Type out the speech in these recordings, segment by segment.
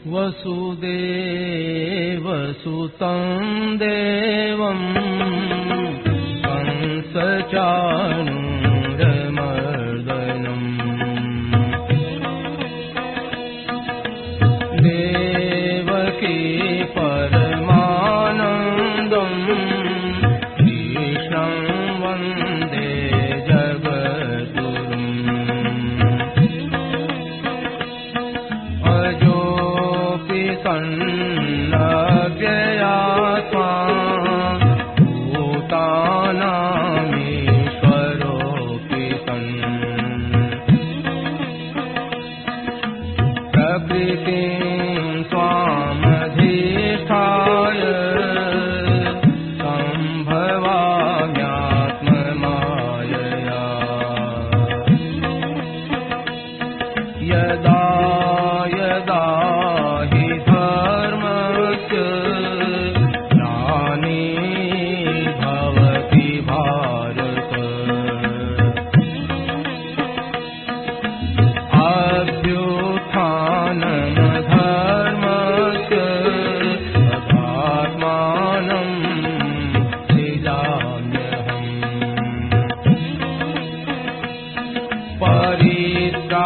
वसुदेवसुतं देवं कंसचाणूरमर्दनम् देवकी परमानन्दं कृष्णं वन्दे जगद्गुरुम् सन्नव्ययात्मा भूतानामीश्वरोऽपि सन् प्रकृतिं स्वामधिष्ठाय सम्भवाम्यात्ममायया यदा यदा हि धर्मस्य ग्लानिर्भवति भारत अभ्युत्थानमधर्मस्य तदात्मानं सृजाम्यहम् परित्राणाय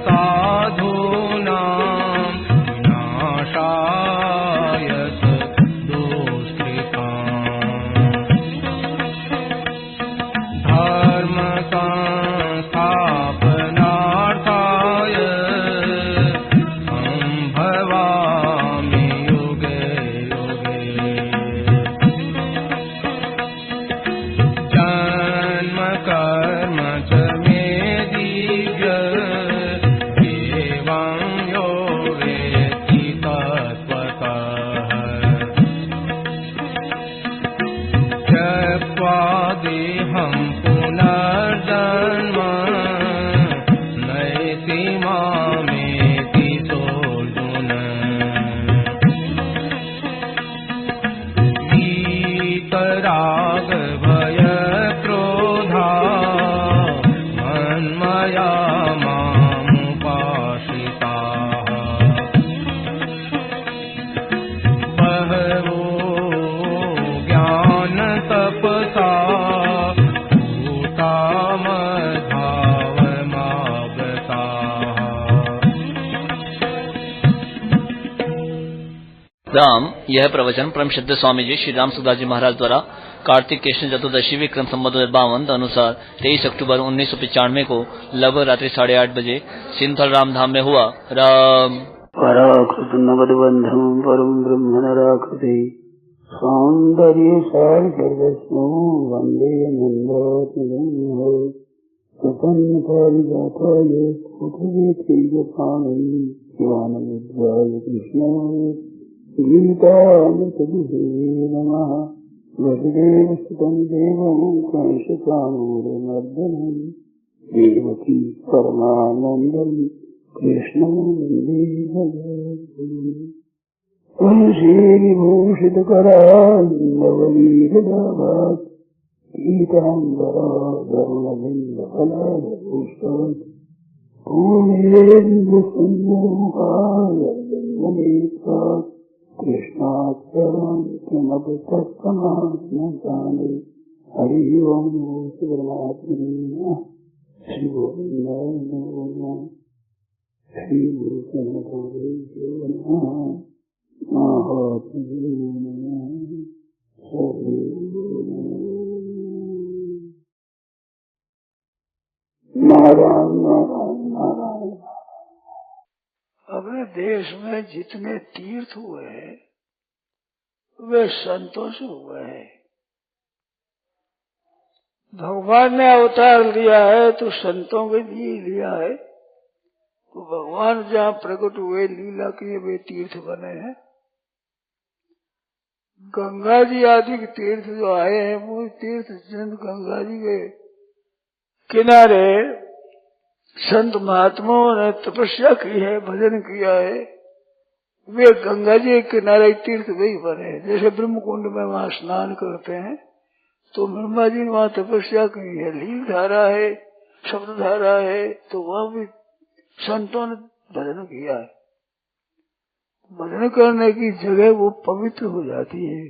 साधूनां विनाशाय दुष्कृताम् धर्मसंस्थापनार्थाय सम्भवामि युगे युगे जन्म कर्म च मे दिव्य एवं यो वेत्ति तत्त्वतः त्यक्त्वा देहं पुनर्जन्म नयति मामेति सोऽर्जुन वीतरागभयक्रोधा मन्मया मामुपाश्रिताः बहवो ज्ञानतपसा भूतामद्भावमागताः। राम। यह प्रवचन परम श्रद्धेय स्वामी जी श्री राम सुखदास जी महाराज द्वारा कार्तिक कृष्ण चतुर्दशी विक्रम संवत 52 अनुसार 23 अक्टूबर 1995 को लगभग रात्रि 8:30 बजे सिंथल राम धाम में हुआ। राम पराकृतनवद्बन्धं परं ब्रह्म नराकृते सौन्दर्य सर्वस्वं वन्दे नन्दात्मजं प्रपन्नपारिजाताय पुत्रवेत्रैकपाणये ज्ञानमुद्राय कृष्णाय गीतामृतदुहे नमः। वसुदेवसुतं देवं कंसचाणूरमर्दनं देवकी परमानन्दं कृष्णं वन्दे जगद्गुरुम्। श्रीविभूषितकरान्नवनीरदाभात् पीताम्बराधर्मबिन्दफलादपुष्पात् पूर्णेन्दुसुन्दरमुखाय जन्मनेत्रात् कृष्णात् परं किमपि तत्समात्मजाने। हरि ओं परमात्मने नमः। श्री गोविन्दाय नमः। श्री गुरु चरणकमलेभ्यो नमः। महात्मने नमः। हरि नारायण नारायण नारायण। अपने देश में जितने तीर्थ हुए हैं वे संतों से हुए हैं। भगवान ने अवतार लिया है तो संतों के लिए लिया है। तो भगवान जहाँ प्रकट हुए लीला के वे तीर्थ बने हैं। गंगा जी आदि के तीर्थ जो आए हैं वो तीर्थ चंद गंगा जी के किनारे संत महात्माओं ने तपस्या की है, भजन किया है, वे गंगा जी के किनारे तीर्थ वही बने। जैसे ब्रह्म कुंड में वहां स्नान करते हैं तो ब्रह्मा जी ने वहां तपस्या की है, लील धारा है, शब्द धारा है, तो वहां भी संतों ने भजन किया है। भजन करने की जगह वो पवित्र हो जाती है।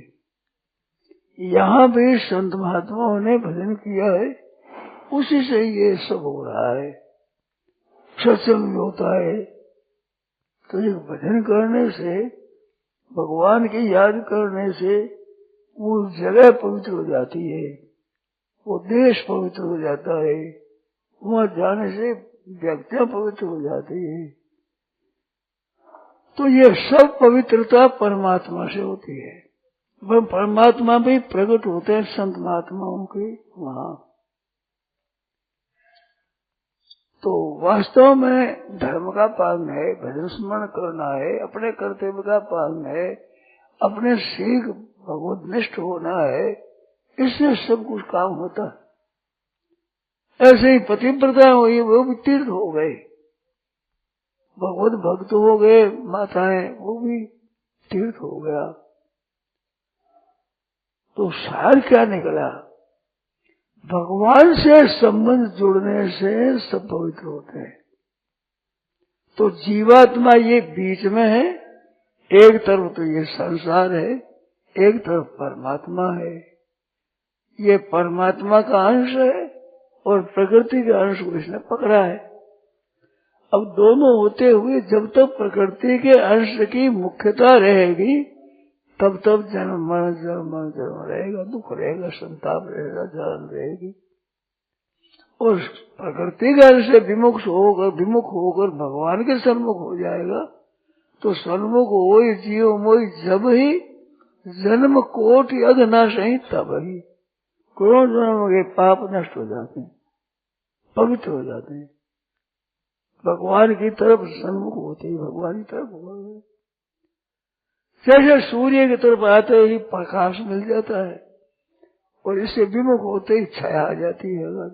यहाँ भी संत महात्माओं ने भजन किया है, उसी से ये सब हो रहा है। सत्संग होता है तो ये भजन करने से, भगवान की याद करने से वो जगह पवित्र हो जाती है, वो देश पवित्र हो जाता है, वहां जाने से व्यक्तियां पवित्र हो जाती है। तो ये सब पवित्रता परमात्मा से होती है। वह परमात्मा भी प्रकट होते हैं संत महात्माओं के वहां। तो वास्तव में धर्म का पालन है, भजन स्मरण करना है, अपने कर्तव्य का पालन है, अपने सीख भगवतनिष्ठ होना है, इससे सब कुछ काम होता है। ऐसे ही पतिव्रता हुई, वो भी तीर्थ हो गए, भगवत भक्त हो गए माताएं, वो भी तीर्थ हो गया। तो सार क्या निकला? भगवान से संबंध जुड़ने से सब पवित्र होते हैं। तो जीवात्मा ये बीच में है, एक तरफ तो ये संसार है, एक तरफ परमात्मा है। ये परमात्मा का अंश है और प्रकृति के अंश को इसने पकड़ा है। अब दोनों होते हुए जब तक प्रकृति के अंश की मुख्यता रहेगी, तब तब जन्म मरण रहेगा, दुख रहेगा, संताप रहेगा, जलन रहेगी। और प्रकृति के अंश से विमुख होकर भगवान के सन्मुख हो जाएगा, तो सन्मुख हो जीव मोई जब ही जन्म कोटि अघनाश ही तब ही करोड़ जन्म के पाप नष्ट हो जाते हैं, पवित्र हो जाते हैं, भगवान की तरफ सन्मुख होते ही भगवान की तरफ हो। जैसे सूर्य की तरफ आते ही प्रकाश मिल जाता है और इससे विमुख होते ही छाया आ जाती है।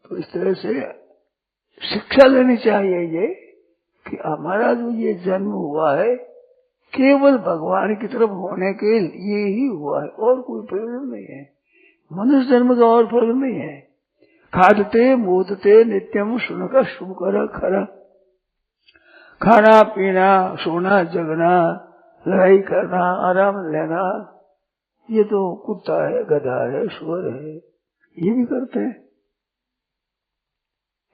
तो इस तरह से शिक्षा लेनी चाहिए ये कि हमारा जो ये जन्म हुआ है केवल भगवान की तरफ होने के लिए ही हुआ है, और कोई प्रयोजन नहीं है। मनुष्य जन्म का और फर्क नहीं है। खादते मोदते नित्यम सुनकर शुभ कर खरा, खाना पीना, सोना जगना, लड़ाई करना, आराम लेना, ये तो कुत्ता है, गधा है, सुअर है, ये भी करते हैं।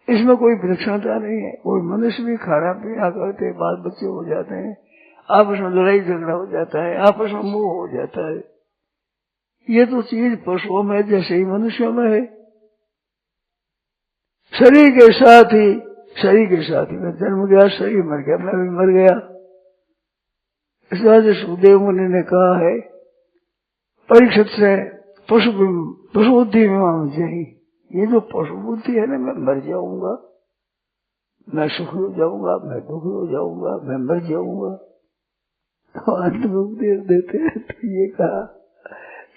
इसमें कोई विलक्षणता नहीं है। कोई मनुष्य भी खाना पीना करते, बाल बच्चे हो जाते हैं, आपस में लड़ाई झगड़ा हो जाता है, आपस में मोह हो जाता है। ये तो चीज पशुओं में जैसे ही मनुष्यों में है। शरीर के साथ ही मैं जन्म गया, शरीर मर गया, मैं भी मर गया। इस तरह से सुखदेव मुनि ने कहा है परीक्षित से पशु बुद्धि में जही, ये जो पशु बुद्धि है ना, मैं मर जाऊंगा, मैं सुखी हो जाऊंगा, मैं दुखी हो जाऊंगा, मैं मर जाऊंगा। तो अंत में उपदेश देते हैं तो ये कहा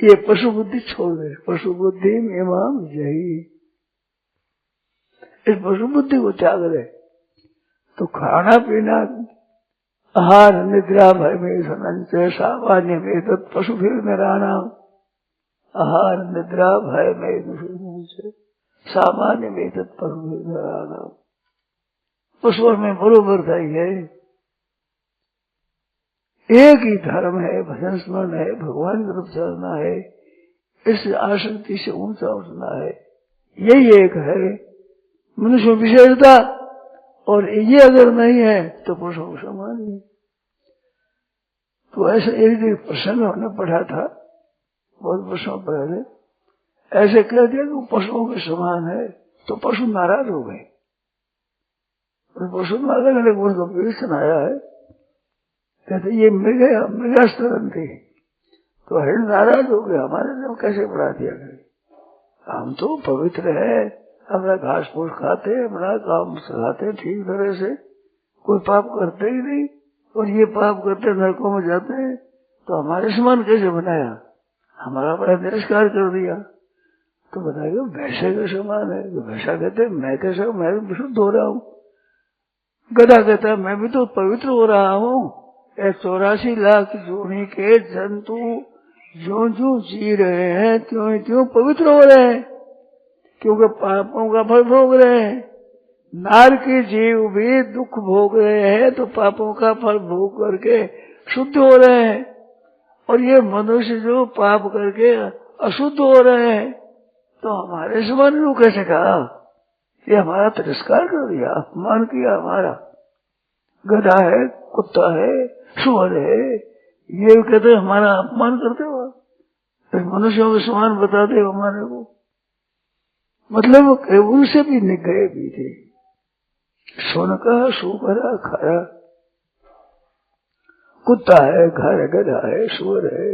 ये पशु बुद्धि छोड़ दे, पशु बुद्धि में इमाम जही, इस पशु बुद्धि को त्याग दे। तो खाना पीना, आहार निद्रा भय में संचय सामान्य में तत् पशु फिर मेरा नाम, आहार निद्रा भय में सामान्य में तत् पशु फिर मेरा नाम। पशुओं में बरोबर था है, एक ही धर्म है, भजन स्मरण है, भगवान की तरफ चलना है, इस आसक्ति से ऊंचा उठना है, यही एक है मनुष्य विशेषता। और ये अगर नहीं है तो पुरुषों को समान है। तो ऐसे एक दिन प्रसंग होने पड़ा था बहुत वर्षों पहले, ऐसे कह दिया कि पशुओं के समान है, तो पशु नाराज हो गए। पशु नाराज होने को उनको विवेचन आया है, कहते ये मृगास्तरण थे, तो हरिण नाराज हो गए, हमारे ने कैसे बढ़ा दिया गए, हम तो पवित्र है, अपना घास फूस खाते, अपना काम चलाते ठीक तरह से, कोई पाप करते ही नहीं, और ये पाप करते नरकों में जाते हैं, तो हमारे समान कैसे बनाया, हमारा बड़ा तिरस्कार कर दिया। तो बताइए भैंसे के समान है। तो भैंसा कहते मैं कैसा, मैं भी शुद्ध हो रहा हूँ। गधा कहता है मैं भी तो पवित्र हो रहा हूँ। 84 लाख जोड़ी के जंतु जो जो जी रहे हैं त्यों त्यों पवित्र हो रहे हैं, क्योंकि पापों का फल भोग रहे हैं। नार के जीव भी दुख भोग रहे हैं तो पापों का फल भोग करके शुद्ध हो रहे हैं, और ये मनुष्य जो पाप करके अशुद्ध हो रहे हैं, तो हमारे समान लोग कैसे कहा, ये हमारा तिरस्कार कर दिया, अपमान किया हमारा। गधा है, कुत्ता है, सुअर है, ये कहते हमारा अपमान करते हो, मनुष्यों के समान बताते हो हमारे को। मतलब उनसे भी निगरे भी थे। सोन का सुकरा खाया, कुत्ता है, घर गधा है, सुअर है,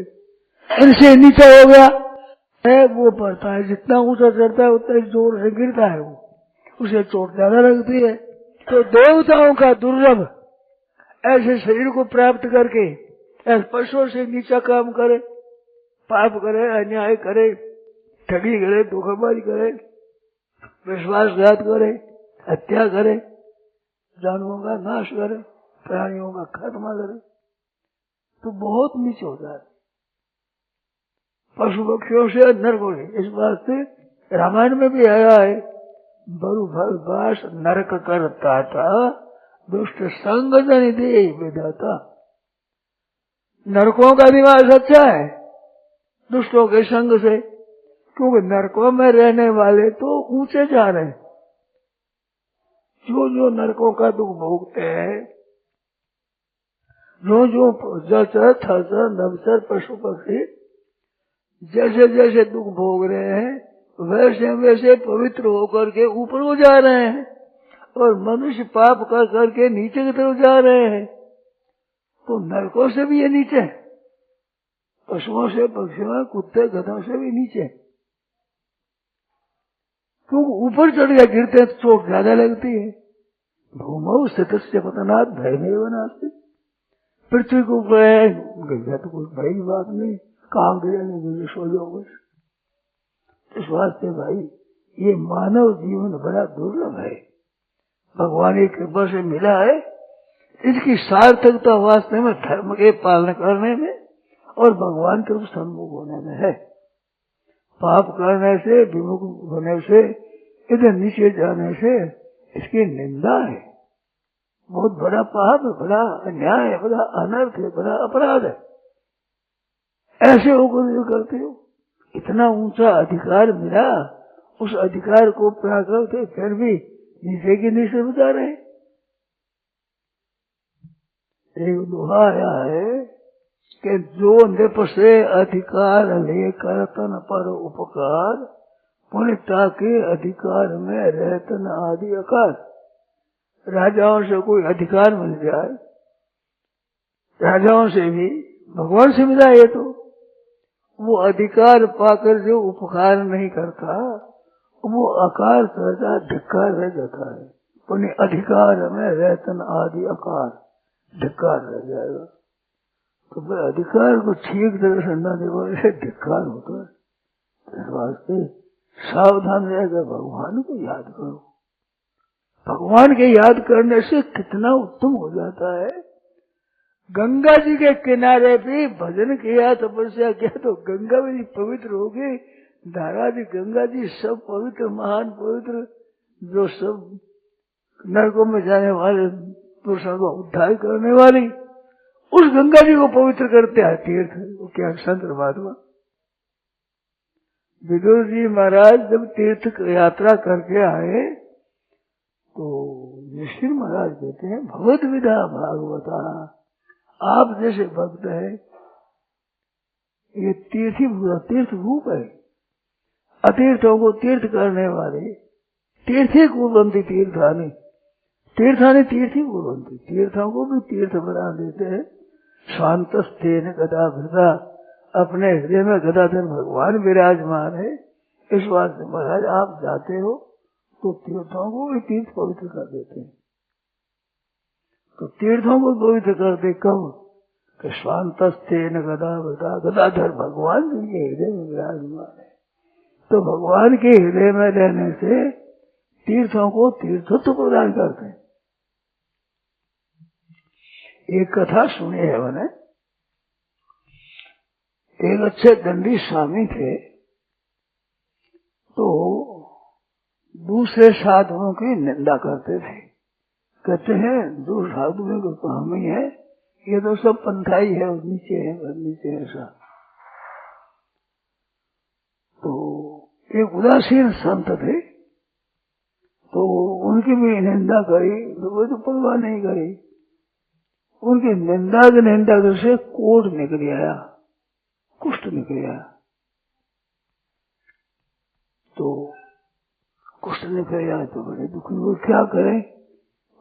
इनसे नीचा हो गया है। वो पड़ता है जितना ऊंचा चढ़ता है उतना जोर से गिरता है, वो उसे चोट ज्यादा लगती है। तो देवताओं का दुर्लभ ऐसे शरीर को प्राप्त करके ऐसे पशुओं से नीचा काम करे, पाप करे, अन्याय करे, ठगी करे, धोखाबाजी करे, विश्वासघात करे, हत्या करे, जानवरों का नाश करे, प्राणियों का खात्मा करे, तो बहुत नीचे हो जाए। पशु पक्षियों से नरकों से। इस बात से रामायण में भी आया है, बरु भल बास नरक करता था, दुष्ट संग जन दे विधाता। नरकों का निवास अच्छा है दुष्टों के संग से, क्योंकि नरकों में रहने वाले तो ऊंचे जा रहे हैं। जो जो नरकों का दुख भोगते हैं, जो जो जलचर थलचर नभचर पशु पक्षी जैसे जैसे दुख भोग रहे हैं, वैसे वैसे पवित्र होकर के ऊपर को जा रहे हैं, और मनुष्य पाप कर करके नीचे की तरफ जा रहे हैं। तो नरकों से भी ये नीचे, पशुओं से, पक्षियों, कुत्ते गधों से भी नीचे, क्योंकि ऊपर चढ़ गया गिरते हैं तो चोट ज्यादा लगती है। भूमौ स्थितस्य पतनात् भयमेव नास्ति। पृथ्वी को ऊपर गया तो कोई भय की बात नहीं, कहाँ गिरे नहीं, सो जाओ बस। इस वास्ते भाई ये मानव जीवन बड़ा दुर्लभ है, भगवान की कृपा से मिला है। इसकी सार्थकता वास्तव में धर्म के पालन करने में और भगवान के सम्मुख होने में है। पाप करने से, विमुख होने से, इधर नीचे जाने से इसकी निंदा है। बहुत बड़ा पाप है, बड़ा अन्याय है, बड़ा अनर्थ है, बड़ा अपराध है। ऐसे होकर जो करते हो, इतना ऊंचा अधिकार मिला, उस अधिकार को प्राप्त करते फिर भी नीचे की नीचे बता रहे। एक दोहा आया है कि जो नृप से अधिकार लेकर तन पर उपकार, पुण्यता के अधिकार में रहतन आदि अकार। राजाओं से कोई अधिकार मिल जाए, राजाओं से भी, भगवान से मिला ये तो, वो अधिकार पाकर जो उपकार नहीं करता वो अकार करता, धिक्कार रह जाता है। पुण्य अधिकार में रहतन आदि अकार, धिक्कार रह जाएगा। तो भाई अधिकार को ठीक तरह से न देने से धिक्कार होता है। इस वास्ते सावधान रहकर भगवान को याद करो। भगवान के याद करने से कितना उत्तम हो जाता है। गंगा जी के किनारे पे भजन किया, तपस्या किया तो गंगा भी पवित्र हो गई। धारा जी, गंगा जी सब पवित्र, महान पवित्र, जो सब नरकों में जाने वाले पुरुषों को उद्धार करने वाली, उस गंगा जी को पवित्र करते हैं तीर्थ। वो क्या संत महात्मा विदुर जी महाराज जब तीर्थ यात्रा करके आए तो युधिष्ठिर महाराज कहते हैं, भगवत विदा भागवता, आप जैसे भक्त है, ये तीर्थ रूप है। अतीर्थों को तीर्थ करने वाले, तीर्थी कुर्वन्ति तीर्थानि, तीर्थानि तीर्थी कुर्वन्ति, तीर्थों को भी तीर्थ बना देते हैं। शांतस्तेन गदा भृता, अपने हृदय में गदाधर भगवान विराजमान है। इस बात से महाराज आप जाते हो तो तीर्थों को भी तीर्थ पवित्र कर देते हैं। तो तीर्थों को पवित्र करते कब? कि शांतस्तेन गदा भृता, गदाधर भगवान जी के हृदय में विराजमान है। तो भगवान के हृदय में रहने से तीर्थों को तीर्थत्व प्रदान करते हैं। एक कथा सुनी है मैंने। एक अच्छे दंडी स्वामी थे, तो दूसरे साधुओं की निंदा करते थे। कहते हैं दो साधुओं को तो हम ही है, ये तो सब पंथाई है, नीचे है, नीचे है ऐसा। तो एक उदासीन संत थे, तो उनकी भी निंदा करी, तो वो तो परवाह नहीं करी। उनकी निंदा से कोढ़ निकल आया, कुष्ठ निकल आया। तो कुष्ठ निकल आया तो बड़े दुखी हुए, क्या करें?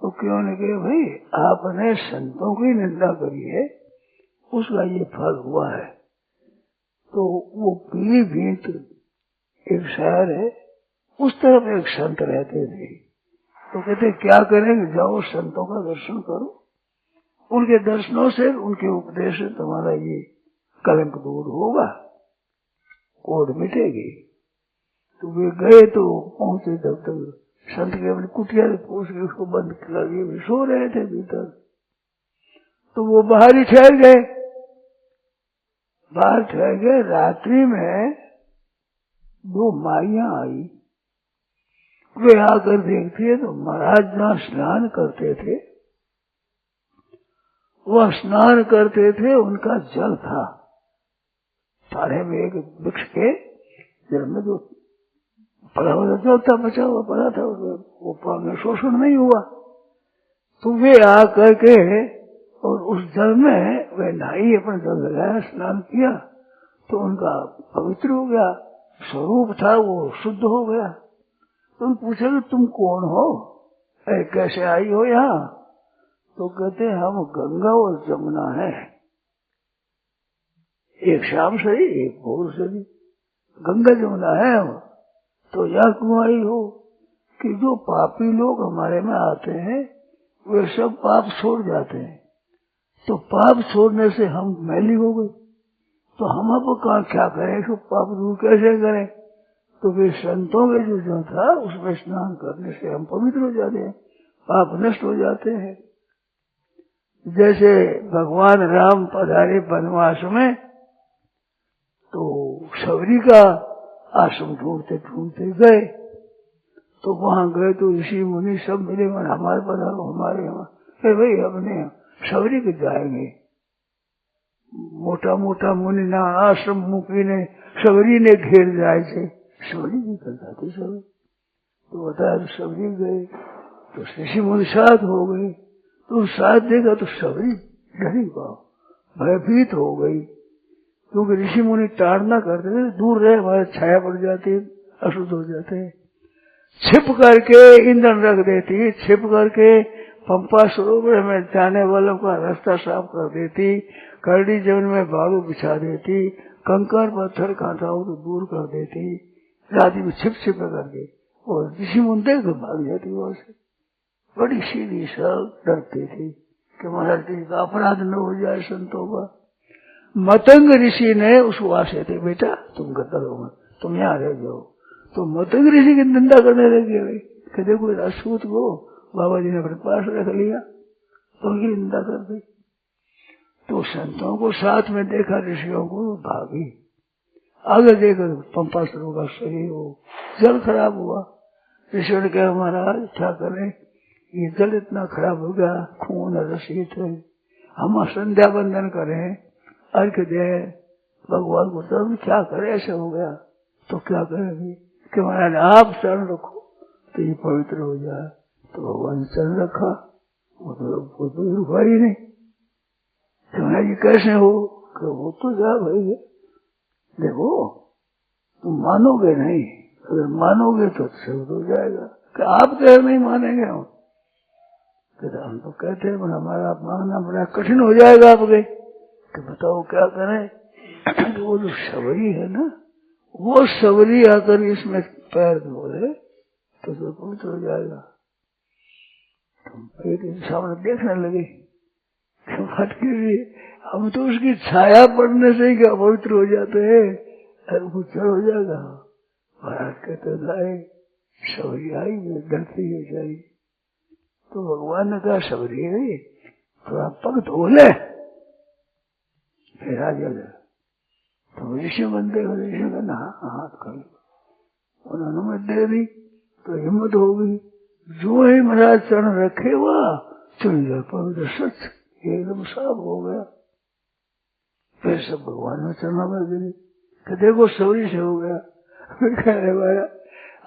तो क्यों नहीं कहे, भाई आपने संतों की निंदा करी है, उसका ये फल हुआ है। तो वो पीलीभीत एक शहर है, उस तरफ एक संत रहते थे। तो कहते क्या करेंगे, जाओ संतों का दर्शन करो, उनके दर्शनों से, उनके उपदेश से तुम्हारा ये कलंक दूर होगा, कोढ़ मिटेगी। तो वे गए, तो पहुंचे जब तक संत के अपनी कुटिया से पूछ के उसको बंद कर दिए, वे सो रहे थे भीतर। तो वो बाहर ही ठहर गए, बाहर ठहर गए। रात्रि में दो माइयां आई, वे आकर देखती है तो महाराज जहाँ स्नान करते थे, वह स्नान करते थे, उनका जल था तारे में एक वृक्ष के जल में जो पड़ा हुआ जो था, बचा हुआ पड़ा था, वो पानी शोषण नहीं हुआ। तो वे आकर के और उस जल में वे नहाई, अपने जल लगाया, स्नान किया, तो उनका पवित्र हो गया, स्वरूप था वो शुद्ध हो गया। तुम पूछे कि तुम कौन हो, कैसे आई हो यहाँ? तो कहते हम गंगा और जमुना है, एक शाम से ही एक भोर से भी गंगा जमुना है हम। तो यहाँ क्यों आई हो? कि जो पापी लोग हमारे में आते हैं वे सब पाप छोड़ जाते हैं, तो पाप छोड़ने से हम मैली हो गए, तो हम अब क्या करें, तो पाप दूर कैसे करें? तो वे संतों के जो था उसमें स्नान करने से हम पवित्र हो जाते हैं, पाप नष्ट हो जाते हैं। जैसे भगवान राम पधारे वनवास में, तो शबरी का आश्रम ढूंढते ढूंढते गए, तो वहां गए तो ऋषि मुनि सब मिले, हमारे पधारो, हमारे यहाँ। भाई अपने शबरी के जाएंगे, मोटा मोटा मुनि ना आश्रम मुखी ने शबरी ने घेर जाए थे, शबरी भी करता थे सब। तो बताया शबरी गए, तो ऋषि मुनि साथ हो गए, तो साथ देखा तो शबरी डरी पाओ, भयभीत हो गई, क्योंकि ऋषि मुनि ताड़ना करते थे, दूर रहे हमारे छाया पड़ जाती, अशुद्ध हो जाते। छिप करके ईंधन रख देती, छिप करके पंपा सरोवर में जाने वालों का रास्ता साफ कर देती, करड़ी जमीन में बालू बिछा देती, कंकर पत्थर कांटाओं को दूर कर देती, रात्रि में छिप करके, और ऋषि मुनि देख भाग जाती वहां से। बड़ी सीधी सरल डरती थी कि महाराज का अपराध न हो जाए संतों का। मतंग ऋषि ने उसको आशे थे, बेटा तुम गद्दार हो, तुम यहाँ रह जाओ। तो मतंग ऋषि की निंदा करने लगे, कि देखो राजपूत को बाबा जी ने अपने पास रख लिया, तो उनकी निंदा कर दी। तो संतों को साथ में देखा, ऋषियों को भागी, आगे देखा पंपा सरोवर का शरीर हो, जल खराब हुआ। ऋषि ने कहा महाराज क्या करें, ये जल इतना खराब हो गया, खून रसित है, हम संध्या बंदन करें, अर्घ दे भगवान को, तब क्या करे, ऐसे हो गया। तो क्या करेंगे कि महाराज आप चरण रखो तो ये पवित्र हो जाए। तो भगवान चरण रखा, वो तो रुका ही नहीं। तो महाराज ये कैसे हो? वो तो जा भाई, देखो तुम मानोगे नहीं, अगर मानोगे तो सब हो जाएगा। कि आप कह नहीं मानेंगे हम? कहते हम तो कहते हैं हमारा मानना बड़ा कठिन हो जाएगा आपके। कि बताओ क्या करें? वो जो शबरी है ना, वो शबरी आकर इसमें पैर धोले तो पवित्र हो जाएगा। तुम एक सामने देखने लगे, हम तो उसकी छाया पड़ने से ही क्या पवित्र हो जाते हैं, वो चढ़ हो जाएगा। महाराज कहते लाए सबरी आई, वे डरती हो जाई। तो भगवान ने कहा सबरी आई थोड़ा पग धो ले, फिर आ जा। तो ऋषि बनते हो, ऋषि का हाथ कर लो, उन्होंने में दे दी तो हिम्मत हो गई। जो ही महाराज चरण रखे हुआ चल पवित्र सच एकदम साफ हो गया। फिर सब भगवान में चरणों में गिरी कि देखो सबरी से हो गया। कहने वाला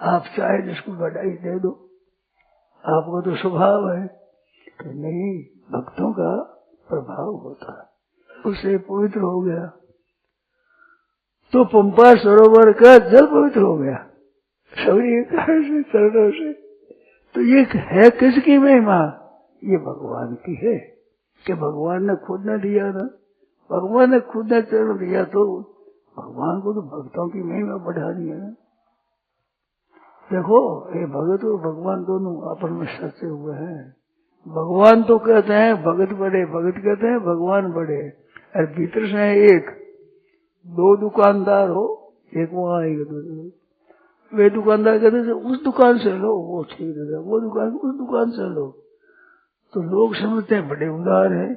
आप चाहे जिसको बधाई दे दो, आपको तो स्वभाव है कि नहीं, भक्तों का प्रभाव होता है, उससे पवित्र हो गया। तो पंपा सरोवर का जल पवित्र हो गया सबरी से चरणों से। तो ये है किसकी महिमा? ये भगवान की है कि भगवान ने खुद ने दिया ना, भगवान ने खुद ने चरण दिया, तो भगवान को तो भक्तों की महिमा बढ़ानी है। देखो ये भगत और भगवान दोनों आपस में सचे हुए हैं। भगवान तो कहते हैं भगत बड़े, भगत कहते हैं भगवान बड़े, और भीतर से एक दो दुकानदार हो, एक वहां एक दूसरे, वे दुकानदार कहते हैं उस दुकान से लो वो ठीक है, वो दुकान उस दुकान से लो। तो लोग समझते हैं बड़े उदार है,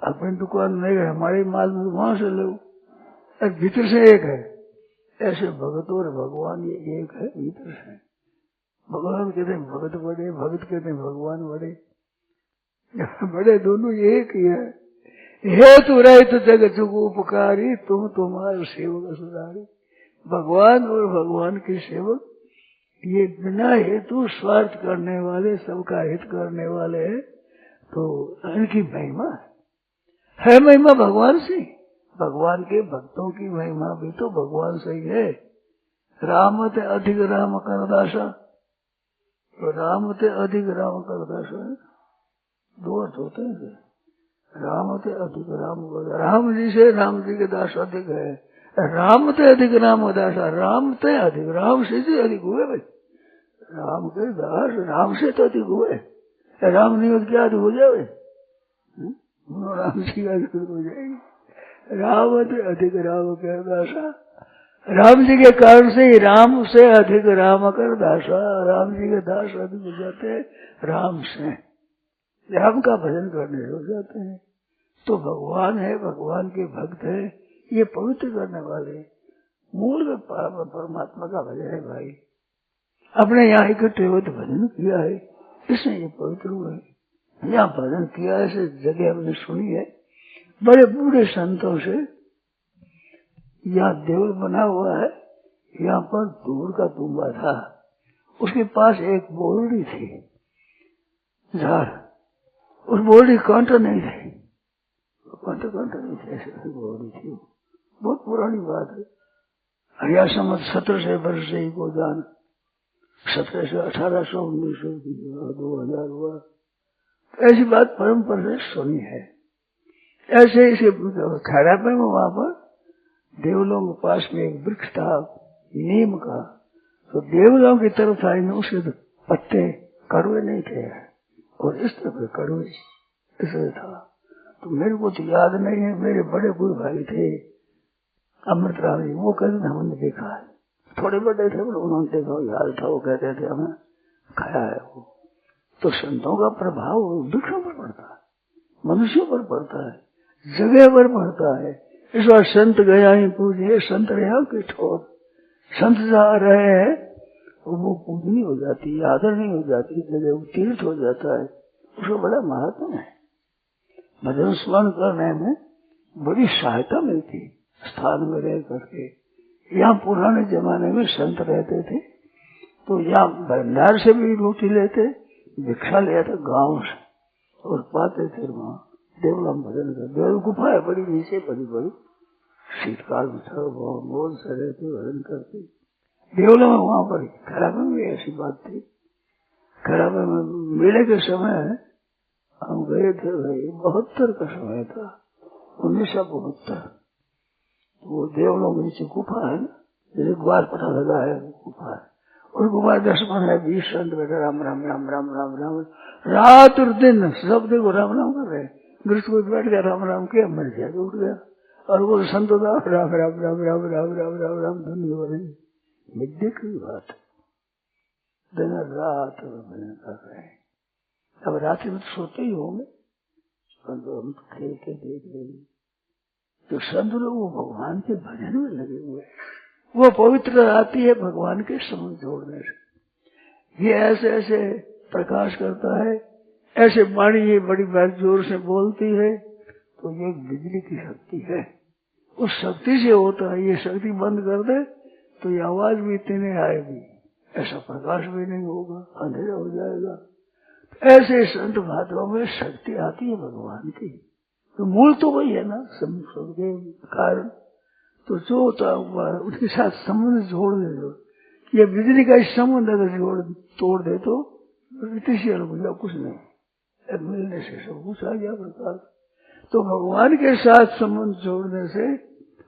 अपनी दुकान नहीं है, हमारे माल में वहां से लो, और भीतर से एक है। ऐसे भगत और भगवान ये एक है भीतर से। भगवान कहते हैं भगत बड़े, भगत कहते हैं भगवान बड़े, बड़े दोनों एक ही है। हेतु रहित जग जुग उपकारी, तुम तुम्हारे सेवक सुधारी। भगवान और भगवान के सेवक ये बिना हेतु स्वार्थ करने वाले, सबका हित करने वाले हैं, तो इनकी महिमा है महिमा भगवान से। भगवान के भक्तों की महिमा भी तो भगवान से ही है। राम ते अधिक राम करदासा, तो राम ते अधिक राम करदासा दो अर्थ होते हैं। राम ते अधिक राम, राम जी से राम जी के दास अधिक है। राम ते अधिक राम दासा, राम ते अधिक, राम से अधिक हुए भाई, राम के दास राम से तो अधिक हुए। राम नहीं हो क्या अधिक हो जाए, राम जी अधिक हो जाएगी। राम ते अधिक राम कर दासा, राम जी के कारण से ही राम से अधिक राम कर दासा, राम जी के दास अधिक हो जाते हैं राम से, राम का भजन करने हो जाते हैं। तो भगवान है, भगवान के भक्त है, ये पवित्र करने वाले मूल में परमात्मा का भजन है भाई। अपने यहाँ इकट्ठे हुए तो भजन किया है, इसमें ये पवित्र हुए। यहाँ भजन किया ऐसे जगह हमने सुनी है बड़े बूढ़े संतों से। यहाँ देवल बना हुआ है, यहाँ पर दूर का तुम्बा था, उसके पास एक बोरडी थी झाड़, उस बोरडी कांटा नहीं थी, कांटा नहीं थे, ऐसे बोरडी थी। बहुत पुरानी बात है, हरिया समझ 1700 वर्ष से ही को जान, 1700 से 1800 1900 2000 हुआ, ऐसी बात परंपरा से सुनी है। ऐसे इसे खैरा पे वहां पर देवलों के पास में एक वृक्ष था नीम का, तो देवलों की तरफ आई में उसके पत्ते कड़वे नहीं थे और इस तरफ कड़वे इसलिए था। तो मेरे को तो याद नहीं है, मेरे बड़े बुढ़े भाई थे अमृत राम जी, वो कहते हमने देखा है, थोड़े बड़े थे उन्होंने देखा, याद था, वो कहते थे हमें खाया है वो। तो संतों का प्रभाव वृक्षों पर पड़ता है, मनुष्यों पर पड़ता है, जगह पर पड़ता है। इस बार संत गया ही पूजिए, संत रहा कि ठोर, संत जहाँ रहे हैं वो पूजनी हो जाती है, आदर नहीं हो जाती, जगह तीर्थ हो जाता है, उसको बड़ा महत्व है। भजन स्मरण करने में बड़ी सहायता मिलती स्थान में रह करके। यहाँ पुराने जमाने में संत रहते थे, तो यहाँ भंडार से भी रोटी लेते, भिक्षा लिया था गांव से और पाते थे वहाँ देवला भजन कर। देवल गुफा है बड़ी नीचे, बड़ी बड़ी शीतकाल में था, मोल से रहते भजन करते देवला में। वहां पर खराबे में भी ऐसी बात थी, खराबे में मेले के समय हम गए थे भाई, 72 का समय था, 1972। वो देवलों के नीचे गुफा है ना, जैसे ग्वार पटा लगा है गुफा है, उस गुफा 10-15 20 संत बैठे राम राम राम राम राम राम, रात और दिन सब देखो राम राम कर रहे। गृहस्थ को बैठ गया राम राम किया, मर गया, उठ गया, और वो संत राम राम राम राम राम राम राम राम राम धन्य हो रहे। विद्या की बात है। दिन रात भजन कर रहे हैं। अब रात्रि में तो सोते ही होंगे, परंतु हम तो खेल के देख रहे हैं। जो संत लोग वो भगवान के भजन में लगे हुए हैं, वो पवित्र आती है भगवान के संग जोड़ने से। ये ऐसे ऐसे प्रकाश करता है, ऐसे वाणी ये बड़ी बात जोर से बोलती है, तो ये बिजली की शक्ति है। उस शक्ति से होता है। ये शक्ति बंद कर दे तो ये आवाज भी इतनी नहीं आएगी, ऐसा प्रकाश भी नहीं होगा, अंधेरा हो जाएगा। ऐसे संत महात्मा में शक्ति आती है भगवान की। तो मूल तो वही है ना, सबके कारण। तो जो होता हुआ उसके साथ संबंध जोड़ दे दो। ये बिजली का संबंध अगर तोड़ दे तो कुछ नहीं, मिलने से सब कुछ आ गया प्रकाश। तो भगवान के साथ संबंध जोड़ने से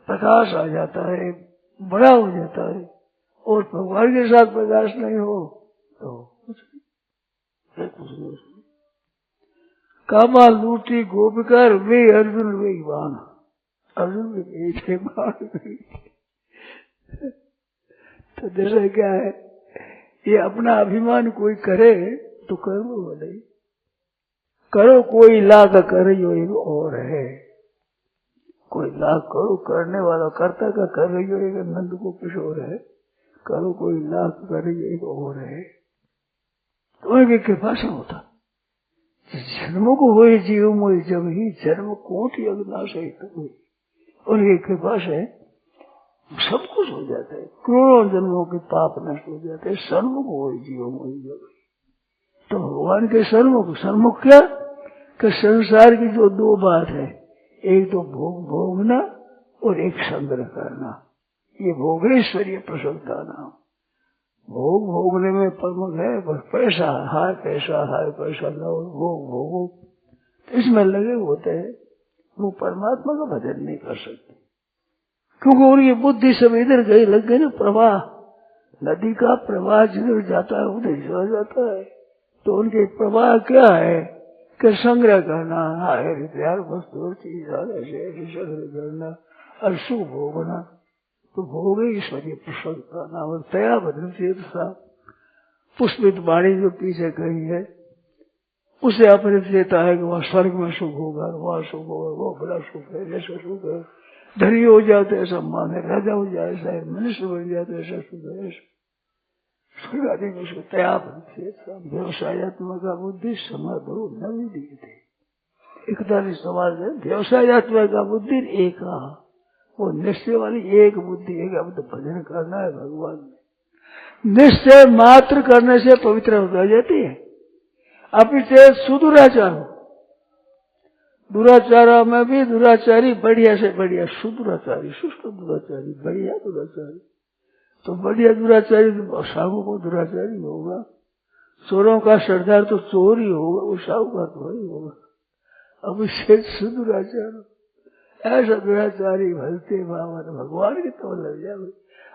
प्रकाश आ जाता है, बड़ा हो जाता है। और भगवान के साथ प्रकाश नहीं हो तो कुछ नहीं। कामा लूटी गोपिकर वे अर्जुन वे बाण। अर्जुन भी गई थे, बाण भी। तो जैसे क्या है, ये अपना अभिमान कोई करे तो करो बोले, करो कोई लाख करे यो एक और है। कोई लाख करो करने वाला करता का कर रही हो एक नंद को किशोर है, करो कोई लाख करे यो एक और है। तो उनकी कृपा से होता। जन्म को हुए जीव मोह जब ही जन्म कोटि अग्नाश हुई, उनकी कृपा से सब कुछ हो जाता है। करोड़ों जन्मों के पाप नष्ट हो जाते हैं। सन्मुख हो जीव मोह जब ही। तो भगवान के सन्मुख क्या कि संसार की जो दो बात है, एक तो भोग भोगना और एक संग्रह करना। ये भोगेश्वरीय प्रसन्नता नाम। भोग भोगने में प्रमुख है, बस पैसा हाय पैसा लो, भोग भोगो, तो इसमें लगे होते हैं। वो परमात्मा का भजन नहीं कर सकते, क्योंकि उनकी बुद्धि सब इधर गई, लग गई ना प्रवाह। नदी का प्रवाह जिधर जाता है उधर चला जाता है। तो उनके प्रवाह क्या है कि संग्रह करना, हाय वस्तु चीज ऐसे संग्रह करना और सुख भोगना। तो भोगे ईश्वरीय प्रसन्नता नाम। तया भद्र चेतसा, पुष्पित वाणी जो पीछे कही है उसे अपने देता है कि वहाँ स्वर्ग में सुख होगा, वहाँ सुख होगा, वो बड़ा सुख है, जैसा सुख है। धनी हो जाए तो ऐसा मान है, राजा हो जाए ऐसा है, मनुष्य बन जाए तो ऐसा सुख है। स्वर्ग आदि में उसको तया भद्र चेतसा व्यवसायत्मक का बुद्धि समर्भो न विधि थे। 41 सवाल है। व्यवसायत्मक का बुद्धि एक, वो निश्चय वाली एक बुद्धि है कि अब तो भजन करना है भगवान में। निश्चय मात्र करने से पवित्र हो जाती है। अपिचे सुदुराचार, दुराचारा में भी दुराचारी बढ़िया से बढ़िया, सुदुराचारी सुष्ट दुराचारी, बढ़िया दुराचारी। तो बढ़िया दुराचारी तो साहू को दुराचारी होगा। चोरों का सरदार तो चोर ही होगा, वो साहूकार तो ही होगा। अभिषेक सुदुराचार, ऐसा दुराचारी भलते भावन भगवान की तो लग जाए।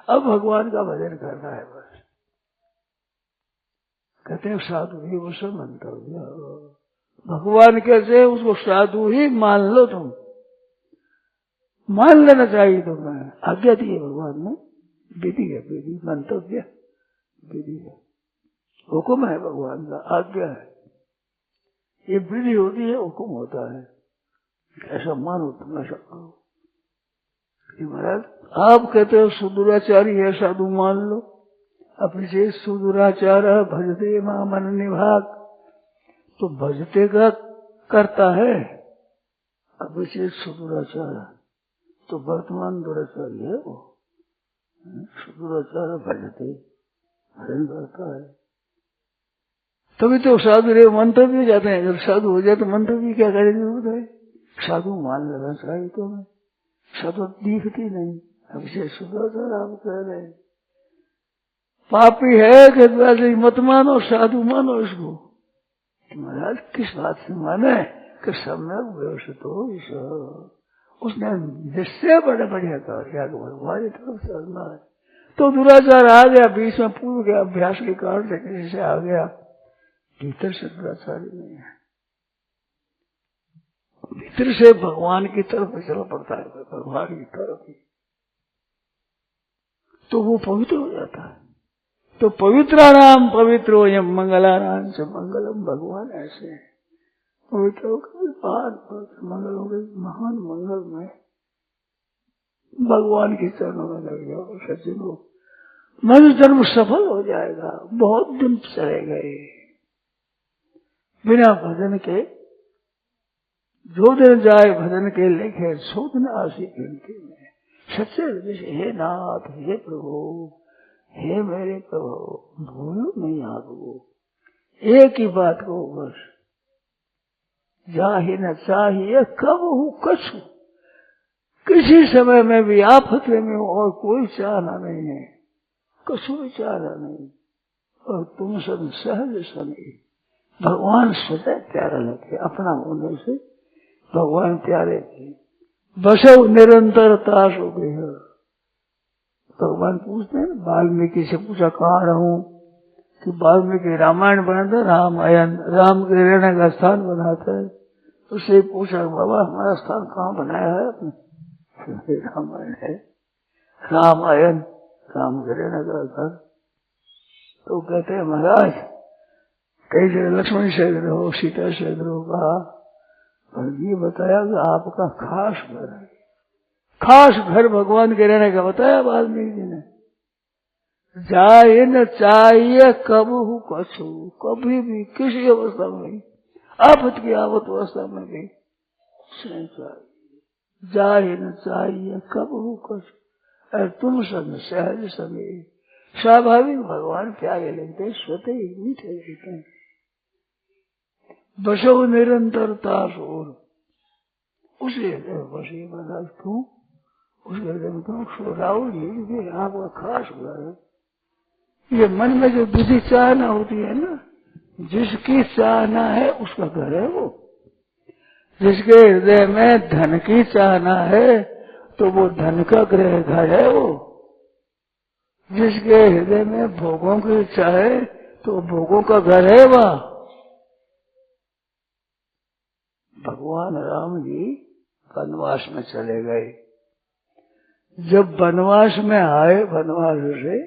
अब भगवान का भजन करना है बस। कहते हैं साधु ही वो सब मंतव्य, भगवान कैसे उसको साधु ही मान लो। तुम मान लेना चाहिए तुम्हें। आज्ञा दी है भगवान ने, विधि है, विधि मंतव्य विधि है, हुक्म है भगवान का, आज्ञा है। ये विधि होती है, हुक्म होता है। ऐसा मानो तुम, ऐसा करो। महाराज आप कहते हो सुदुराचारी है, साधु मान लो। अपने सुदुराचार भजते मां मन निभाग, तो भजते का करता है। अभिषेक सुदुराचार तो वर्तमान दुराचारी है वो। सुदुराचार भजते भजन करता है, तभी तो साधु रे मंतव्य जाते हैं। जब साधु हो जाए तो मंतव्य क्या करने की जरूरत है। साधु मान लेना चाहिए तुम्हें। साधु दिखती नहीं, अभिषेक सुदुराचार आप कह रहे हैं। पापी है कि वैसे मत मानो, साधु मानो इसको। महाराज किस बात से माने कि सम्यक व्यवस्थित हो। उसने निश्चय बड़े बढ़िया कार्य भगवान की तरफ से करना है। तो दुराचार आ गया बीच में, पूर्व के अभ्यास के कारण से किसी से आ गया, भीतर से दुराचारी नहीं है। भीतर से भगवान की तरफ चलना पड़ता है, भगवान की तरफ ही। तो वो पवित्र हो जाता है। तो पवित्राणाम पवित्रो यम मंगलानाम च मंगलम, भगवान ऐसे हैं। पवित्र होकर महान पवित्र, मंगल हो गई महान मंगल में भगवान के चरणों में लग जाओ सज्जनों, मन जन्म सफल हो जाएगा। बहुत दिन चले गए बिना भजन के, जो दिन जाए भजन के लेखे सो दिन आसी गिनती में। सच्चे हृदय से हे नाथ, हे प्रभु, हे मेरे प्रभु, भूलो नहीं आपको, एक ही बात को बस, जाहि न चाहिए कब हूँ कछु, किसी समय में भी आफत में हो और कोई चाहना नहीं है, कछु भी चाहना नहीं। और तुम सब सहज समय, भगवान सदा प्यारा लगे, अपना होने से भगवान प्यारे थे। बसव निरंतर ताश हो गए। भगवान पूछते हैं, वाल्मीकि से पूछा कहाँ रहूं, कि वाल्मीकि रामायण बनाता, रामायण राम के रहने का स्थान बनाता है। उससे पूछा बाबा हमारा स्थान कहाँ बनाया है आपने? रामायण है, रामायण राम के रहने का घर। तो कहते हैं महाराज कई जगह लक्ष्मण से रहो, सीता से रहो कहा, पर ये बताया कि आपका खास घर है। खास घर भगवान के रहने का बताया वाल्मीकि जी ने। जाए न चाहिए कब हूँ कछु, कभी भी किसी अवस्था में, आफत की आवत अवस्था में भी चाहिए। जाए न चाहिए कब हूँ कछु, अरे तुम सब सहज समय, स्वाभाविक भगवान प्यारे लगते, स्वतः ही मीठे लगते हैं। बसो निरंतरता और उसे बसे बता क्यों, उसके में क्यों सो राहुल जी आपका खास घर है। ये मन में जो बुद्धि चाहना होती है ना, जिसकी चाहना है उसका घर है वो। जिसके हृदय में धन की चाहना है तो वो धन का गृह घर है वो। जिसके हृदय में भोगों की इच्छा है तो भोगों का घर है वह। भगवान राम जी वनवास में चले गए। जब वनवास में आए वनवास से,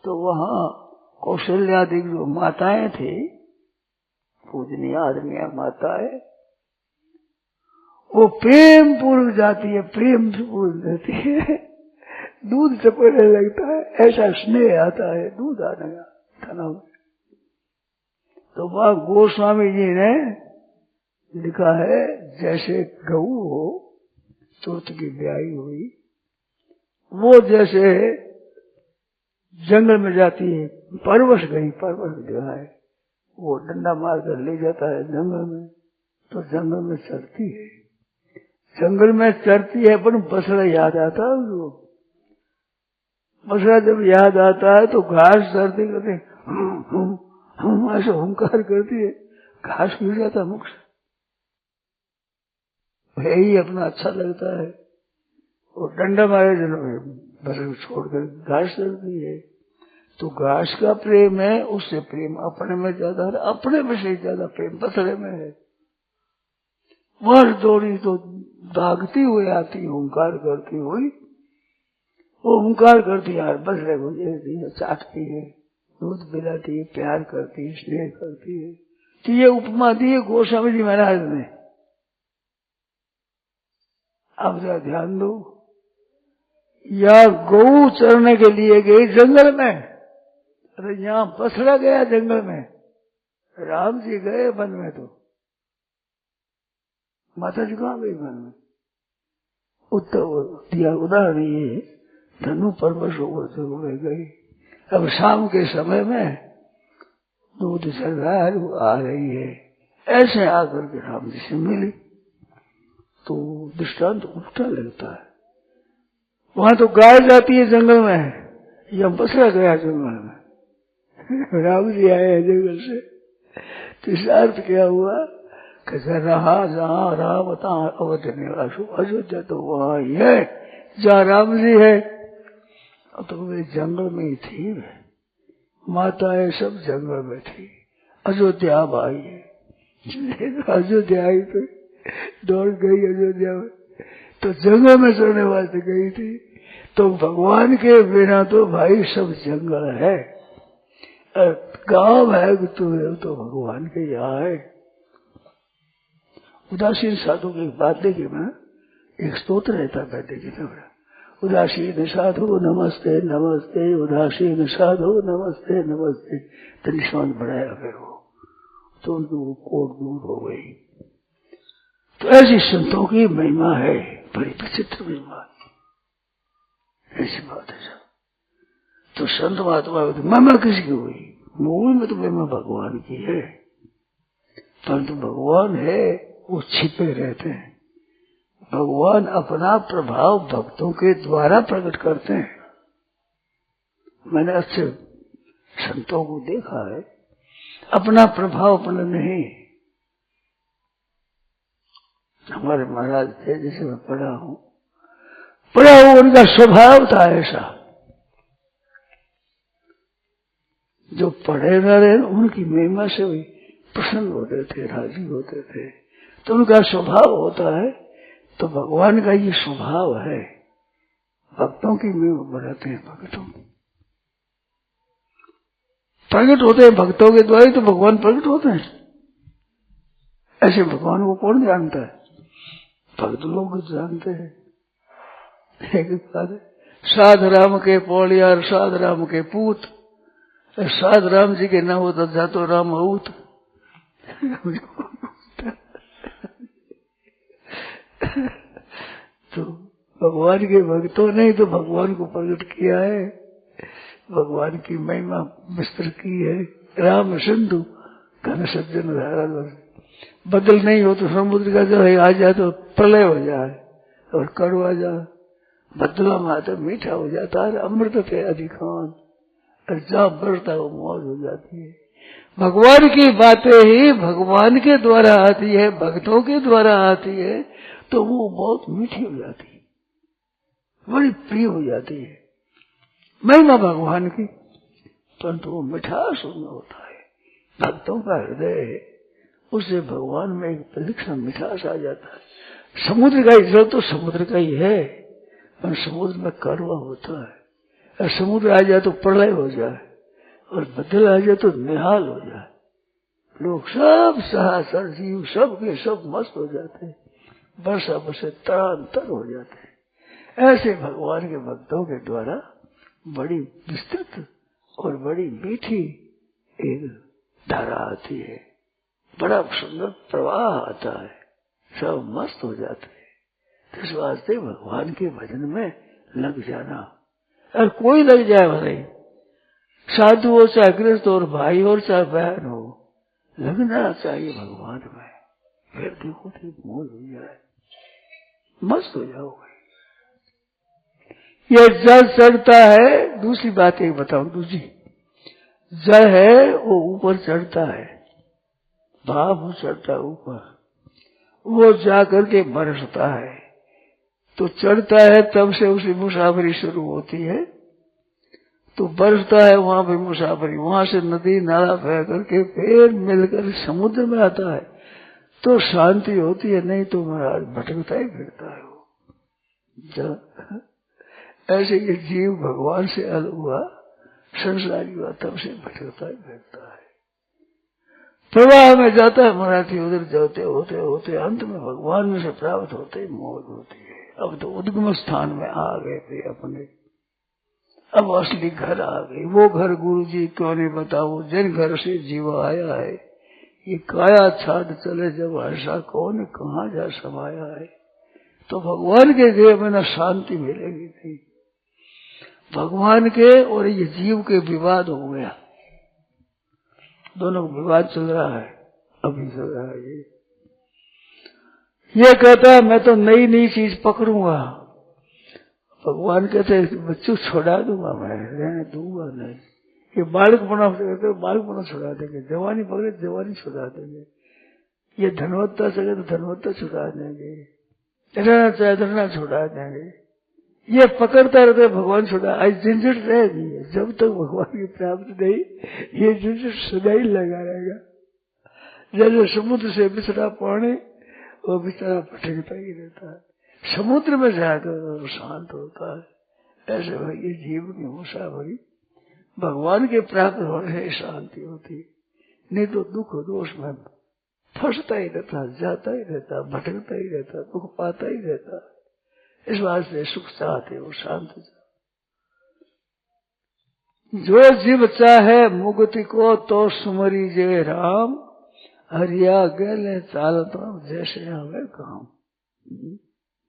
तो वहां कौशल्यादि जो माताएं थी, पूजनीय आदरणीय माताएं, वो प्रेम पूर्वक जाती है, प्रेम पूर्वक देती है, दूध चपड़ने लगता है, ऐसा स्नेह आता है दूध आने का थना में। तो वहां गोस्वामी जी ने लिखा है, जैसे गऊ हो चोट की ब्याई हुई, वो जैसे जंगल में जाती है, परवश गई, परवश गया है, वो डंडा मार कर ले जाता है जंगल में, तो जंगल में चरती है, जंगल में चरती है, पर बछड़ा याद आता है उसको। बछड़ा जब याद आता है तो घास चरती करते ऐसे हुंकार करती है, घास मिल जाता मुख से, यही अपना अच्छा लगता है। और डंडा मारे बछड़ा छोड़कर घास चरती है, तो घास का प्रेम है, उससे प्रेम अपने में ज्यादा है, अपने में से ज्यादा प्रेम बछड़े में है। वह दौड़ी तो भागती हुई आती, हुंकार करती हुई, वो हुंकार करती है, बछड़े को देखती है, चाटती है, दूध पिलाती है, प्यार करती है, स्नेह करती है। तो ये उपमा दी है गोस्वामी जी महाराज ने। अब जरा ध्यान दो, या गऊ चरने के लिए गई जंगल में, अरे यहाँ बछड़ा गया जंगल में, राम जी गए वन में, तो माता जी कहाँ गई वन में? दिया उदाहरण ये, धनु परवश होकर जरूर गई। अब शाम के समय में दूध चल रहा है, वो आ रही है, ऐसे आकर के राम जी से मिली, तो दृष्टांत उल्टा लगता है। वहां तो गाय जाती है जंगल में, या बछड़ा गया जंगल में, राम जी आए जंगल से, तो इस अर्थ क्या हुआ कि रहा जहाँ राम तहाँ अवध निवासो, अयोध्या तो वहाँ ही है जहाँ राम जी है। तो वे जंगल में ही थी, माताएं सब जंगल में थी। अयोध्या अब आई है, अयोध्या आई तो दौड़ गई अयोध्या में, तो जंगल में चढ़ने वास्ते गई थी, तो भगवान के बिना तो भाई सब जंगल है। गांव है तो भगवान के यहाँ है। उदासीन साधु की बात देखिए, मैं एक स्तोत्र रहता बैठे की तरह, उदासीन साधु नमस्ते नमस्ते, उदासीन साधु नमस्ते नमस्ते। तो निशान बढ़ाया फिर वो, तो उनकी वो कोट दूर हो गई। तो ऐसी संतों की महिमा है, बड़ी विचित्र महिमा, ऐसी बात है सब। तो संत महात्मा महिमा किसकी हुई? मूल में तो महिमा भगवान की है, परंतु भगवान है वो छिपे रहते हैं। भगवान अपना प्रभाव भक्तों के द्वारा प्रकट करते हैं। मैंने अच्छे संतों को देखा है, अपना प्रभाव अपना नहीं। हमारे महाराज थे, जिसे मैं पढ़ा हूं, उनका स्वभाव था ऐसा, जो पढ़े न रहे उनकी महिमा से भी प्रसन्न होते थे, राजी होते थे। तो उनका स्वभाव होता है। तो भगवान का ये स्वभाव है, भक्तों की महिमा बढ़ाते हैं। भक्तों प्रकट होते हैं, भक्तों के द्वारा तो भगवान प्रकट होते हैं। ऐसे भगवान को कौन जानता है? भक्त लोग जानते हैं। साध राम के पौड़ियार, साध राम के पूत, साध राम जी के न हो तो जातो राम हूत। तो भगवान के भक्तों ने तो भगवान को प्रकट किया है, भगवान की महिमा विस्तार की है। राम सिंधु घन सज्जन धारा, बदल नहीं हो तो समुद्र का जल आ जाए तो प्रलय हो जाए, और कड़वा जाए बदला में आते मीठा हो जाता है। अमृत थे अधिकांश, और जहाँ बरसता वो मौज हो जाती है। भगवान की बातें ही भगवान के द्वारा आती है, भक्तों के द्वारा आती है, तो वो बहुत मीठी हो जाती है, बड़ी प्रिय हो जाती है। महिमा भगवान की, परंतु वो मिठास उसमें होता है। भक्तों का हृदय है, उससे भगवान में एक परीक्षा मिठास आ जाता है। समुद्र का ही जल तो समुद्र का ही है, और समुद्र में कड़वा होता है। और समुद्र आ जाए तो प्रलय हो जाए, और बदल आ जाए तो निहाल हो जाए। लोग सब सहासर जीव सब के सब मस्त हो जाते हैं, वर्षा बरसे तरांतर हो जाते हैं। ऐसे भगवान के भक्तों के द्वारा बड़ी विस्तृत और बड़ी मीठी एक धारा आती है, बड़ा सुंदर प्रवाह आता है, सब मस्त हो जाते हैं। इस वास्ते भगवान के भजन में लग जाना, और कोई लग जाए भले, साधु हो चाहे गृहस्थ और भाई हो चाहे बहन हो, लगना चाहिए भगवान में। फिर देखो तो मौज हो जाए, मस्त हो जाओगे। ये जल चढ़ता है, दूसरी बात एक बताऊं, दूसरी जल है वो ऊपर चढ़ता है, भाव चढ़ता है ऊपर, वो जाकर के बरसता है। तो चढ़ता है तब से उसकी मुसाफरी शुरू होती है, तो बरसता है वहां पर मुसाफरी, वहां से नदी नाला बह करके फिर मिलकर समुद्र में आता है, तो शांति होती है। नहीं तो महाराज भटकता ही फिरता है वो। ऐसे ये जीव भगवान से अलग हुआ, संसारी हुआ, तब से भटकता ही फिरता है, प्रवाह में जाता है महाराज। उधर जाते होते होते अंत में भगवान में से प्राप्त होते ही मौज होती है। अब तो उद्गम स्थान में आ गए थे अपने, अब असली घर आ गई। वो घर गुरु जी क्यों नहीं बताओ, जिन घर से जीव आया है, ये काया छाड़ चले जब हर्षा कौन कहाँ जा समाया है। तो भगवान के देह में न शांति मिलेगी नहीं। भगवान के और ये जीव के विवाद हो गया, दोनों विवाद चल रहा है, अभी चल रहा है। ये कहता है मैं तो नई नई चीज पकड़ूंगा, भगवान कहते हैं बच्चों छोड़ा दूंगा, मैं रहने दूंगा नहीं। ये बालकपना बालकपना छुड़ा देंगे, जवानी पकड़े जवानी छुड़ा देंगे, ये धनवत्ता चले तो धनवत्ता छुड़ा देंगे, रहना चाहे धरना छुड़ा देंगे। ये पकड़ता रहता भगवान छुड़ा। आज झंझट रहेगी, जब तक भगवान की प्राप्ति नहीं ये झंझट सदा ही लगा रहेगा। जैसे समुद्र से बिछड़ा पानी, वो बेचारा भटकता ही रहता है, समुद्र में जाकर शांत होता है। ऐसे भाई ये जीव की मुसाफरी भगवान के प्राप्त होने से शांति होती, नहीं तो दुख दोष में फंसता ही रहता, जाता ही रहता, भटकता ही रहता, दुख पाता ही रहता। इस बात से सुख चाहते हो, शांत चाहते। जो जीव चाहे मुक्ति को तो सुमरी जय राम, हरिया गले चालता जैसे हमें काम।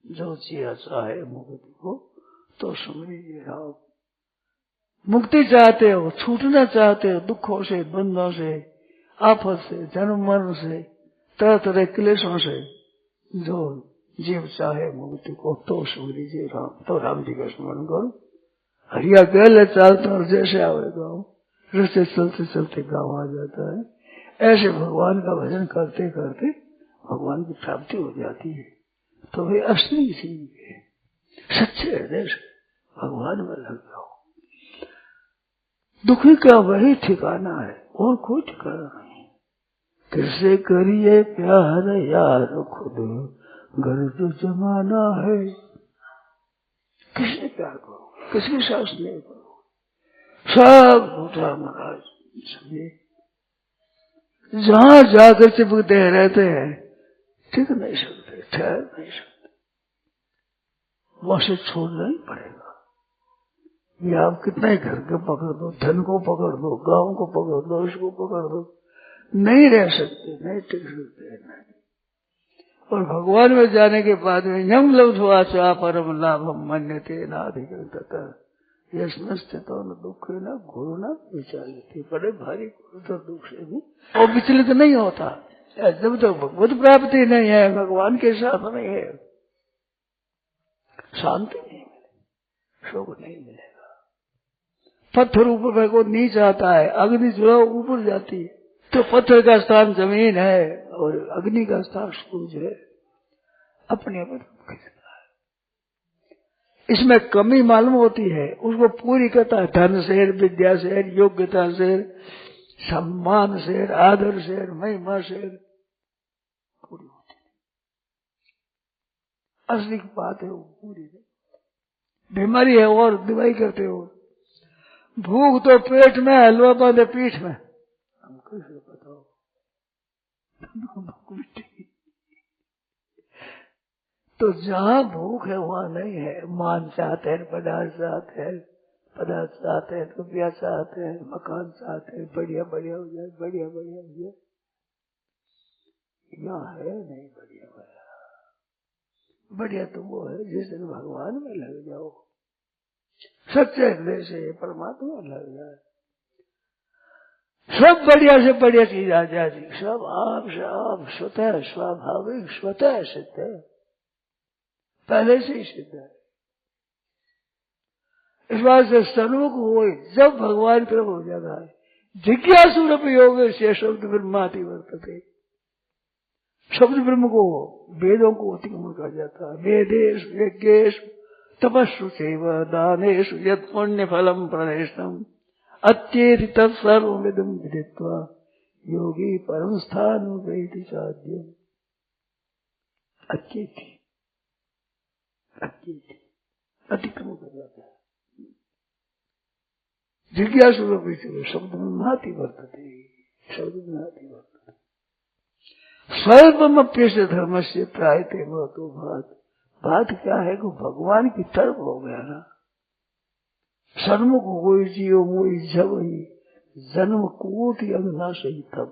जो जीव चाहे मुक्ति को तो सुमरी जय राम। मुक्ति चाहते हो, छूटना चाहते हो दुखों से, बंधों से, आफत से, जन्म मरण से, तरह तरह क्लेशों से, जो जीव चाहे मुक्ति को तो सुमरी जय राम, तो राम जी का स्मरण करो। हरिया गले चालता और जैसे आवे गाँव, रस्ते चलते चलते गाँव आ जाता है। ऐसे भगवान का भजन करते करते भगवान की प्राप्ति हो जाती है। तो वे असली चीज है, सच्चे हृदय से भगवान में लग जाओ। दुखी का वही ठिकाना है और कोई ठिकाना नहीं। किससे करिए प्यार यार खुद, घर तो जमाना है। किसने प्यार करो, किसके साथ नहीं करो, सब झूठा महाराज। समझे, जहां जाकर चिपकते रहते हैं, टिक नहीं सकते, ठहर नहीं सकते, वहां से छोड़ना ही पड़ेगा। ये आप कितना ही घर को पकड़ दो, धन को पकड़ दो, गांव को पकड़ दो, इसको पकड़ दो, नहीं रह सकते, नहीं टिक सकते, नहीं। और भगवान में जाने के बाद में यम लब्ध्वा च परम लाभम मन्यते नाधिकृतः यस्मस्थितो न दुख न गुरु न विचालित। बड़े भारी गुरु दुख से भी वो विचलित नहीं होता। जब तक भगवत प्राप्ति नहीं है, भगवान के साथ नहीं है, शांति नहीं मिलेगी, सुख नहीं मिलेगा। पत्थर ऊपर को नीचे आता है, अग्नि जो ऊपर जाती है, तो पत्थर का स्थान जमीन है और अग्नि का स्थान सूरज है। अपने आप खींचता है, इसमें कमी मालूम होती है, उसको पूरी करता है धन से, विद्या से, योग्यता से, सम्मान से, आदर से, महिमा से पूरी होती है। असली बात है वो पूरी नहीं। बीमारी है और दवाई करते हो, भूख तो पेट में, हलवा बांधे पीठ में, हम कैसे बताओ। तो जहां भूख है वहां नहीं है। मान चाहते हैं, पदार्थ चाहते हैं, पदार्थ चाहते हैं, रुपया चाहते हैं, मकान चाहते हैं, बढ़िया बढ़िया हो जाए, बढ़िया बढ़िया हो जाए। यहाँ है नहीं बढ़िया बढ़िया। बढ़िया तो वो है जिस दिन भगवान में लग जाओ, सच्चे हृदय से परमात्मा लग जाए, सब बढ़िया से बढ़िया चीज आ जाती। सब आप स्वतः स्वाभाविक, स्वतः सिद्ध है, पहले से ही सिद्ध है। इस बात से सन्मुख हो जब भगवान तरफ हो जाता है। जिज्ञासु योग से शब्द ब्रह्माति वर्तते। शब्द ब्रह्म को, वेदों को अतिक्रमण कर जाता है। वेदेश यज्ञेश तपस्सु चैव दानेषु यत् पुण्य फलम प्रणेशम अत्येति तत्सर्वमिदं विदित्वा योगी परम स्थानुपैति साध्यम। अत्येति अतिक्रमण कर जाता है। जिज्ञासु शब्द ब्रह्माति वर्तते, शब्द ब्रह्माति वर्तते। स्वल्पमप्यस्य धर्मस्य त्रायते महतो भात। बात क्या है कि भगवान की तरफ हो गया ना, सन्मुख हो जियो मोई जब ही जन्म कोटि अविनाश ही तब।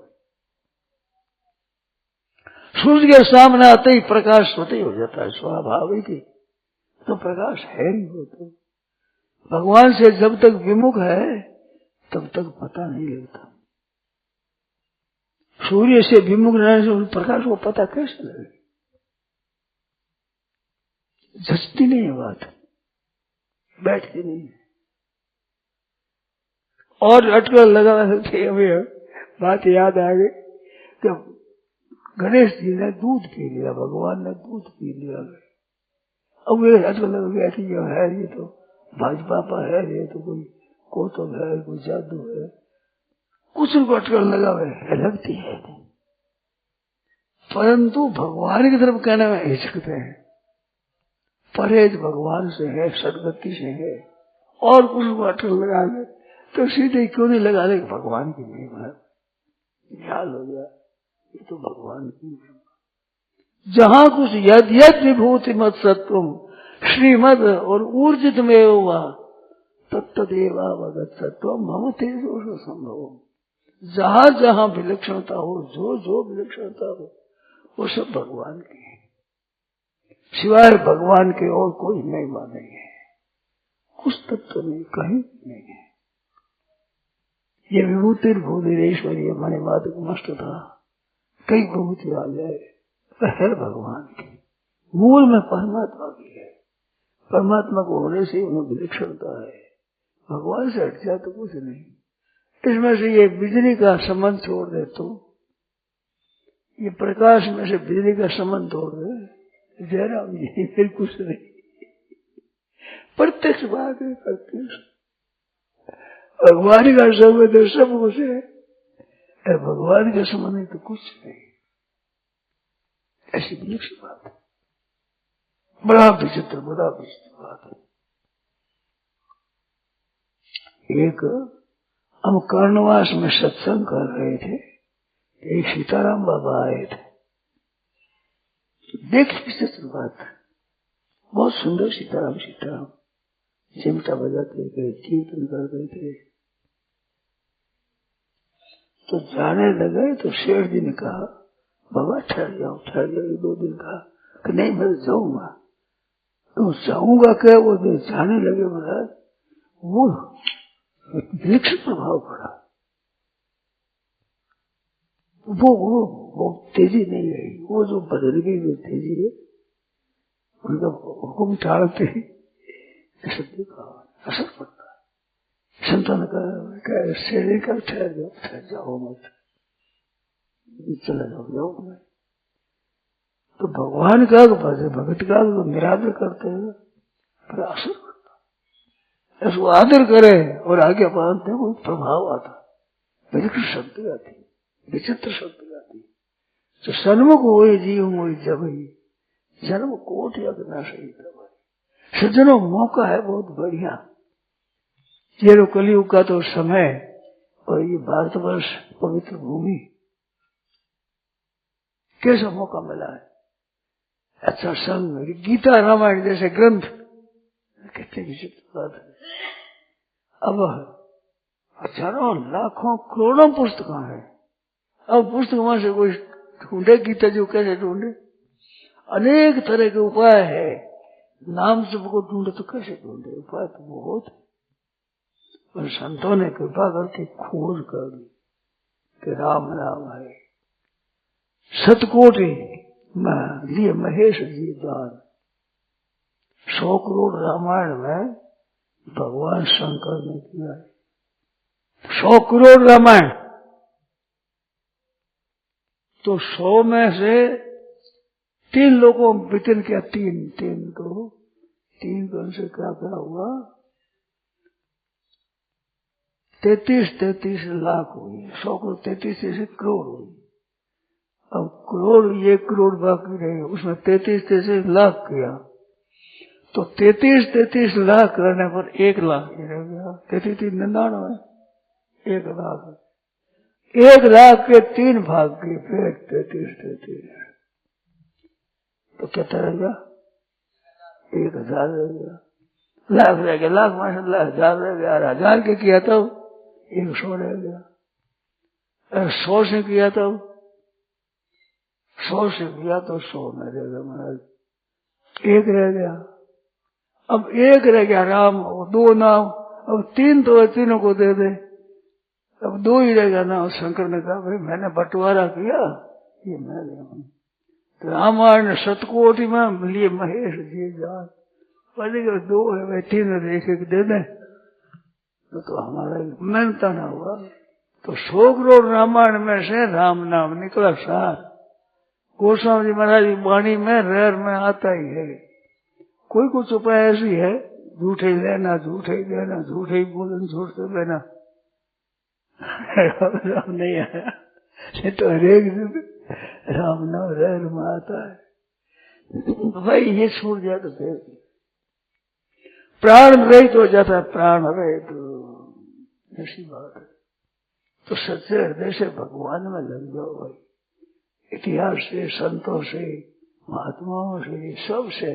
सूर्य के सामने आते ही प्रकाश स्वतः हो जाता है, स्वाभाविक ही। तो प्रकाश है नहीं हो तो भगवान से जब तक विमुख है तब तक पता नहीं लगता। सूर्य से विमुख रहने से प्रकाश को पता कैसे लगे? झचती नहीं है बात, बैठती नहीं है। और अटकल लगा थे, हमें बात याद आ गई कि गणेश जी ने दूध पी लिया, भगवान ने दूध पी लिया। अब वे अटकल लगा गया कि है ये तो भाजपा है, ये तो कोई कौतुक है, कोई जादू है, कुछ उनको अटकल लगा हुआ लगती है। परंतु भगवान की तरफ कहने में हिचकते हैं। परहेज भगवान से है, सदगति से है, और कुछ वाटर लगा ले तो सीधे क्यों नहीं लगा ले? भगवान की महिमा ख्याल हो गया, ये तो भगवान की महिमा। जहां कुछ यद यद विभूति मत सत्वम श्रीमद और ऊर्जित में हुआ तत्तदेवावगत सत्वम मम तेजो संभव। जहां जहां विलक्षणता हो, जो जो विलक्षणता हो, वो सब भगवान की है। सिवाय भगवान के और कोई महिमा नहीं है, कुछ तत्व नहीं, कहीं नहीं है। ये विभूति भूतिरेश्वरी मणिवादक मस्त था, कई विभूति आ जाए है भगवान की, मूल में परमात्मा की है। परमात्मा को होने से उन्हें विलक्षणता है, भगवान से हट जाए तो कुछ नहीं। इसमें से ये बिजली का संबंध छोड़ दे तो, ये प्रकाश में से बिजली का संबंध छोड़ दे, जयराम जी फिर कुछ नहीं। प्रत्यक्ष बात है, प्रत्यक्ष भगवान का संबंध है, सब कुछ है, भगवान का संबंध है तो कुछ नहीं। ऐसी विलक्षण बात है, बड़ा विचित्र बात है। एक हम कर्णवास में सत्संग कर रहे थे, एक सीताराम बाबा आए थे। देख विचित्र बात, बहुत सुंदर सीताराम सीताराम चिमटा बजाते गए, कीर्तन कर रहे थे। तो जाने लगे तो शेठ जी ने कहा बाबा ठहर जाओ 2 दिन कहा कि नहीं मैं जाऊंगा। तो जाऊंगा क्या, वो जाने लगे महाराज, वो विलक्षण प्रभाव पड़ा। वो तेजी नहीं आई, वो जो बदल गई जो तेजी है, उनका हुक्म टालते ही शब्द का असर पड़ता है। संतान का शरीर का ठहर जाओ मत, चला जाओ मैं। तो भगवान का भगत का तो निरादर करते हैं, फिर असर पड़ता है। उसको आदर करे और आगे बांधते हैं, कोई प्रभाव आता, विचित्र शक्ति आती, विचित्र शक्ति आती। तो सन्मुख हुए जीव हुई जब ही जन्म कोट यज्ञ न सही तब। सज्जनों मौका है बहुत बढ़िया, ये कलयुग का तो समय और ये भारतवर्ष पवित्र भूमि, कैसा मौका मिला है। अच्छा संग गीता रामायण जैसे ग्रंथ, कितनी विचित्र बात है। अब हजारों लाखों करोड़ों पुस्तक है, अब पुस्तकों से कोई ढूंढे गीता जो कैसे ढूंढे, अनेक तरह के उपाय है, नाम सबको ढूंढे तो कैसे ढूंढे, उपाय तो बहुत है। और संतों ने कृपा करके खोज कर दी कि राम राम है। सतकोटि में लिए महेश जी दान, 100 करोड़ रामायण में भगवान शंकर ने किया है। 100 करोड़ रामायण, तो 100 में से 3 लोगों वितरण किया, 3 को 3 से क्या हुआ, 33 लाख हुई। 100 को 33 करोड़ हुई। अब करोड़ 1 करोड़ बाकी रहे, उसमें 33 लाख किया, तो 33 लाख करने पर 1 लाख ही रह गया। 3399 1 लाख, 1 लाख के 3 भाग के फिर 33 तो कितना रह गया, 1000 रह गया। लाख रह गया, लाख माशाल्लाह 1000 रह गया। 1000 के किया तब 100 रह गया, 100 से किया तब 100 से किया तो 100 में रह गया महाराज, 1 रह गया। अब 1 रह गया राम, 2 नाम, अब 3 तो तीनों को दे दे, अब 2 ही रह गया नाम। शंकर ने कहा भाई मैंने बंटवारा किया, ये मैं ले हूं। तो रामायण सतकोटि में लिए महेश जी जान, पहले 2 है भाई, 3 एक दे दें तो हमारा मेहनता ना हुआ। तो 100 करोड़ रामायण में से राम नाम निकला 7। गोस्वामी जी महाराज की वाणी में रेर में आता ही है। कोई कुछ उपाय ऐसी है, झूठे ही लेना, झूठे ही देना, झूठे ही बोलना, झूठ से लेना। राम नहीं आया, ये तो हरेक दिन राम नाम रेर में आता है। भाई ये छूट जाए तो फिर प्राण रहित हो जाता है, प्राण रहित, ऐसी बात है। तो सच्चे हृदय से भगवान में लग जाओ भाई। इतिहास से, संतों से, महात्माओं से, सबसे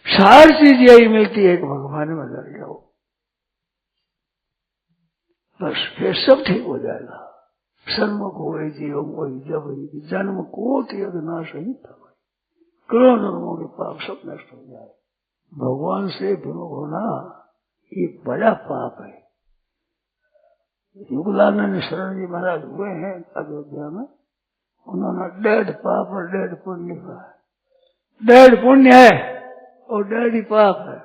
सारी चीज यही मिलती है कि भगवान में लग जाओ, बस फिर सब ठीक हो जाएगा। सन्मुख हुए जीव वही जब जन्म को त्याग नाश ही था भाई, करोड़ जन्मों के पाप सब नष्ट हो जाए। भगवान से विमुख होना ये बड़ा पाप है। युगलानंद शरण जी महाराज हुए हैं अयोध्या में, उन्होंने 1.5 पाप और 1.5 पुण्य कहा है। 1.5 पुण्य है और 1.5 ही पाप है।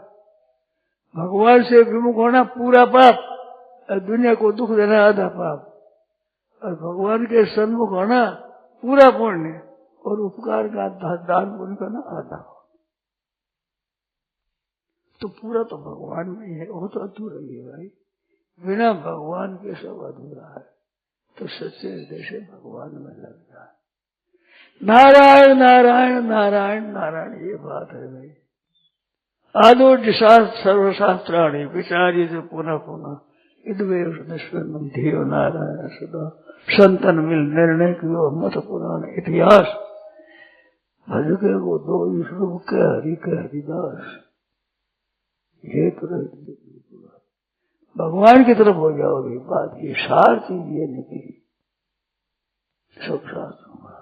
भगवान से विमुख होना पूरा पाप, और दुनिया को दुख देना आधा पाप, और भगवान के सन्मुख होना पूरा पुण्य, और उपकार का दान पुण्य करना आधा। तो पूरा तो भगवान में ही है, वो तो अधूरा ही है भाई। बिना भगवान के सब अधूरा है। तो सच्चे हृदय से भगवान में लग जाए। नारायण नारायण नारायण नारायण, ये बात है भाई। आदो शास्त्र सर्वशास्त्राणी विचार्य जो पुनः पुनः इदवेव निष्पन्नम ध्येयो नारायण सदा। संतन मिल निर्णय कियो मत पुराण इतिहास, भजके को दो ईश्वर के हरि के हरिदास। ये तो भगवान की तरफ हो जाओगे। बात की सार चीज ये निकली सब शास्त्रों में।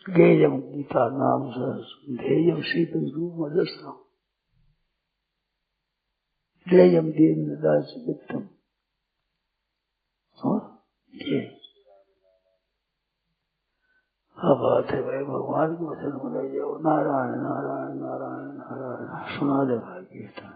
गेयम गीता नाम सहस ध्येयम शीतल रूप मजस्रम ध्येयम दीन दास वित्तम। ये हाँ बात है भाई। भगवान के वचन हो जाओ। नारायण नारायण नारायण नारायण। सुना दे भाई कीर्तन।